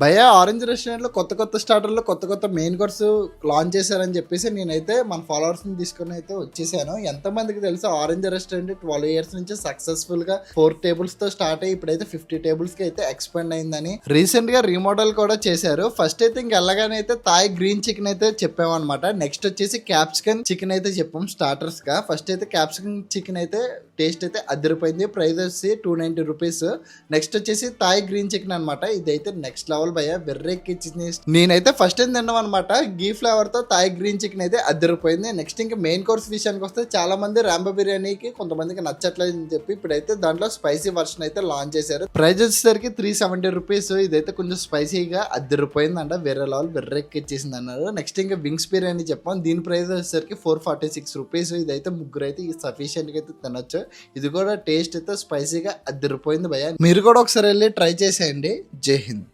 భయ్యా orange restaurant లో కొత్త కొత్త స్టార్టర్లు కొత్త కొత్త మెయిన్ కోర్స్ లాంచ్ చేశారని చెప్పేసి నేనైతే మన ఫాలోవర్స్ ని తీసుకుని అయితే వచ్చేసాను. ఎంత మందికి తెలుసు ఆరెంజ్ రెస్టారెంట్ 12 years నుంచి సక్సెస్ఫుల్ గా 4 tables తో స్టార్ట్ అయ్యి ఇప్పుడైతే 50 tables కి అయితే ఎక్స్పాండ్ అయిందని రీసెంట్ గా రీమోడల్ కూడా చేశారు. ఫస్ట్ అయితే ఇంకెళ్ళగానే అయితే థాయ్ గ్రీన్ చికెన్ అయితే చెప్పామన్నమాట. నెక్స్ట్ వచ్చేసి క్యాప్సికన్ చికెన్ అయితే చెప్పాం స్టార్టర్స్ గా. ఫస్ట్ అయితే క్యాప్సికన్ చికెన్ అయితే టేస్ట్ అయితే అదిరిపోయింది. ప్రైస్ వచ్చి 290 రూపీస్. నెక్స్ట్ వచ్చేసి థాయ్ గ్రీన్ చికెన్ అనమాట. ఇదైతే నెక్స్ట్ లెవెల్ భయ్య, వెర్రెక్కిచ్చింది. నేనైతే ఫస్ట్ టైం తిన్నాం అనమాట. గీ ఫ్లేవర్ తో థాయ్ గ్రీన్ చికెన్ అయితే అదిరిపోయింది. నెక్స్ట్ ఇంకా మెయిన్ కోర్స్ విషయానికి వస్తే చాలా మంది రాంబో బిర్యానీకి కొంతమందికి నచ్చట్లేదు అని చెప్పి ఇప్పుడైతే దాంట్లో స్పైసీ వర్షన్ అయితే లాంచ్ చేశారు. ప్రైస్ వచ్చేసరికి 370 రూపీస్. ఇదైతే కొంచెం స్పైసీగా అదిరిపోయింది అంట, వేరే లెవెల్ వెర్రెక్కిచ్చేసింది అన్నారు. నెక్స్ట్ ఇంకా వింగ్స్ బిర్యానీ చెప్పాం. దీని ప్రైస్ వచ్చేసరికి 446 రూపీస్. ఇదైతే ముగ్గురు అయితే సఫిషియెంట్ గా అయితే తినొచ్చు. ఇది కూడా టేస్ట్ అయితే స్పైసీగా అదిరిపోయింది భయ్య. మీరు కూడా ఒకసారి వెళ్ళి ట్రై చేసేయండి. జై హింద్.